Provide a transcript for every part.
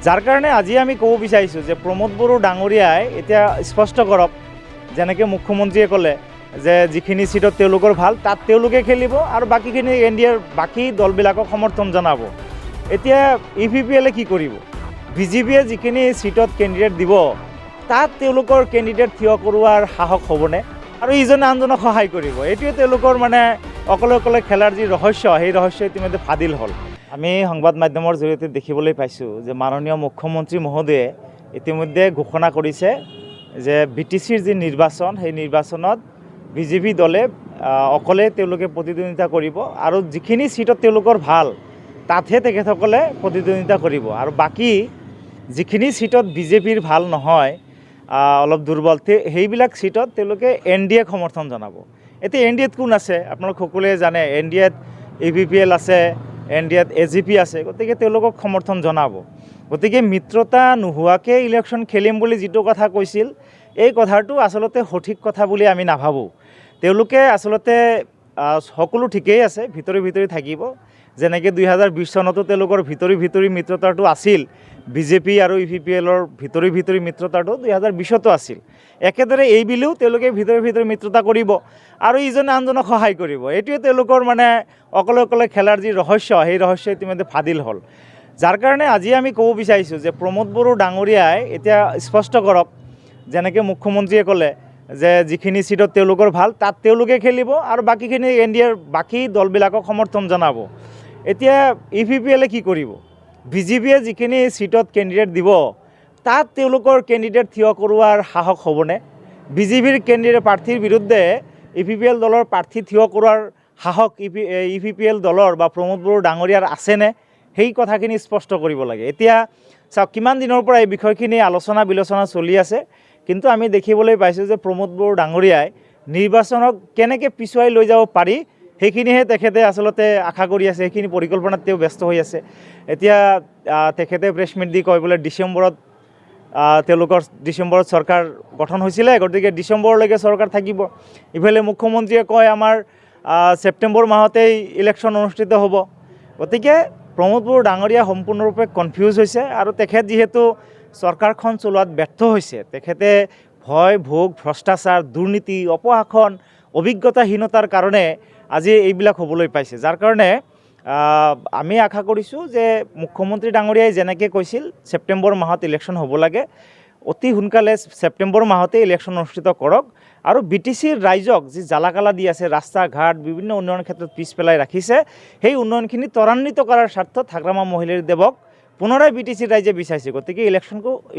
যাৰ কাৰণে আজি আমি ক'ব বিচাৰিছোঁ যে প্ৰমোদ বড়ো ডাঙৰীয়াই এতিয়া স্পষ্ট কৰক, যেনেকৈ মুখ্যমন্ত্ৰীয়ে ক'লে যে যিখিনি ছিটত তেওঁলোকৰ ভাল তাত তেওঁলোকে খেলিব আৰু বাকীখিনি NDAৰ বাকী দলবিলাকক সমৰ্থন জনাব। এতিয়া UPPLে কি কৰিব? BJPয়ে যিখিনি ছিটত কেণ্ডিডেট দিব তাত তেওঁলোকৰ কেণ্ডিডেট থিয় কৰোৱাৰ সাহস হ'বনে? আৰু ইজনে আনজনক সহায় কৰিব, এইটোৱে তেওঁলোকৰ অকলে অকলে খেলাৰ যি ৰহস্য, সেই ৰহস্য ইতিমধ্যে ফাদিল হ'ল। আমি সংবাদ মাধ্যমৰ জৰিয়তে দেখিবলৈ পাইছোঁ যে মাননীয় মুখ্যমন্ত্ৰী মহোদয়ে ইতিমধ্যে ঘোষণা কৰিছে যে BTCৰ যি নিৰ্বাচন, সেই নিৰ্বাচনত BJP দলে অকলে তেওঁলোকে প্ৰতিদ্বন্দ্বিতা কৰিব আৰু যিখিনি ছিটত তেওঁলোকৰ ভাল তাতহে তেখেতসকলে প্ৰতিদ্বন্দ্বিতা কৰিব আৰু বাকী যিখিনি ছিটত BJPৰ ভাল নহয়, অলপ দুৰ্বল, সেইবিলাক ছিটত তেওঁলোকে NDAক সমৰ্থন জনাব। এতিয়া NDAত কোন আছে? আপোনালোক সকলোৱে জানে NDAত UPPL আছে, NDAত AGP আছে, গতিকে তেওঁলোকক সমৰ্থন জনাব। গতিকে মিত্ৰতা নোহোৱাকৈ ইলেকশ্যন খেলিম বুলি যিটো কথা কৈছিল, এই কথাটো আচলতে সঠিক কথা বুলি আমি নাভাবোঁ। তেওঁলোকে আচলতে সকলো ঠিকেই আছে, ভিতৰি ভিতৰি থাকিব, যেনেকৈ 2020 চনতো তেওঁলোকৰ ভিতৰি মিত্ৰতাটো আছিল, BJP আৰু UPPLৰ ভিতৰি মিত্ৰতাটো 2020তো আছিল। একেদৰে এইবিলেও তেওঁলোকে ভিতৰি মিত্ৰতা কৰিব আৰু ইজনে আনজনক সহায় কৰিব, এইটোৱে তেওঁলোকৰ অকলে অকলে খেলাৰ যি ৰহস্য, সেই ৰহস্য ইতিমধ্যে ফাদিল হ'ল। যাৰ কাৰণে আজি আমি ক'ব বিচাৰিছোঁ যে প্ৰমোদ বড়ো ডাঙৰীয়াই এতিয়া স্পষ্ট কৰক, যেনেকৈ মুখ্যমন্ত্ৰীয়ে ক'লে যে যিখিনি ছিটত তেওঁলোকৰ ভাল তাত তেওঁলোকে খেলিব আৰু বাকীখিনি NDAৰ বাকী দলবিলাকক সমৰ্থন জনাব। এতিয়া UPPLে কি কৰিব? BJPয়ে যিখিনি ছিটত কেণ্ডিডেট দিব তাত তেওঁলোকৰ কেণ্ডিডেট থিয় কৰোৱাৰ সাহস হ'বনে? BJPৰ কেণ্ডিডেট প্ৰাৰ্থীৰ বিৰুদ্ধে UPPL দলৰ প্ৰাৰ্থী থিয় কৰোৱাৰ সাহস UPPL দলৰ বা প্ৰমোদ বড়ো ডাঙৰীয়াৰ আছেনে? সেই কথাখিনি স্পষ্ট কৰিব লাগে। এতিয়া চাওক, কিমান দিনৰ পৰা এই বিষয়খিনি আলোচনা বিলোচনা চলি আছে, কিন্তু আমি দেখিবলৈ পাইছোঁ যে প্ৰমোদ বড়ো ডাঙৰীয়াই নিৰ্বাচনক কেনেকৈ পিছুৱাই লৈ যাব পাৰি সেইখিনিহে তেখেতে আচলতে আশা কৰি আছে, সেইখিনি পৰিকল্পনাত তেওঁ ব্যস্ত হৈ আছে। এতিয়া তেখেতে প্ৰেছ মিট দি কয় বোলে ডিচেম্বৰত চৰকাৰ গঠন হৈছিলে, গতিকে ডিচেম্বৰলৈকে চৰকাৰ থাকিব। ইফালে মুখ্যমন্ত্ৰীয়ে কয় আমাৰ ছেপ্টেম্বৰ মাহতেই ইলেকশ্যন অনুষ্ঠিত হ'ব। গতিকে প্ৰমোদ বড়ো ডাঙৰীয়া সম্পূৰ্ণৰূপে কনফিউজ হৈছে আৰু তেখেত যিহেতু চৰকাৰখন চলোৱাত ব্যৰ্থ হৈছে, তেখেতে ভয়, ভোগ, ভ্ৰষ্টাচাৰ, দুৰ্নীতি, অপশাসন, অভিজ্ঞতাহীনতাৰ কাৰণে আজি এইবিলাক হ'বলৈ পাইছে। যাৰ কাৰণে আমি আশা কৰিছোঁ যে মুখ্যমন্ত্ৰী ডাঙৰীয়াই যেনেকৈ কৈছিল ছেপ্টেম্বৰ মাহত ইলেকশ্যন হ'ব লাগে, অতি সোনকালে ছেপ্টেম্বৰ মাহতে ইলেকশ্যন অনুষ্ঠিত কৰক আৰু BTCৰ ৰাইজক যি জ্বালাকালা দি আছে, ৰাস্তা ঘাট বিভিন্ন উন্নয়নৰ ক্ষেত্ৰত পিছ পেলাই ৰাখিছে, সেই উন্নয়নখিনি ত্বৰান্বিত কৰাৰ স্বাৰ্থত ঠাকৰামা মহিলাৰী দেৱক পুনৰাই BTCৰ ৰাইজে বিচাৰিছে। গতিকে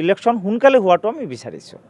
ইলেকশ্যন সোনকালে হোৱাটো আমি বিচাৰিছোঁ।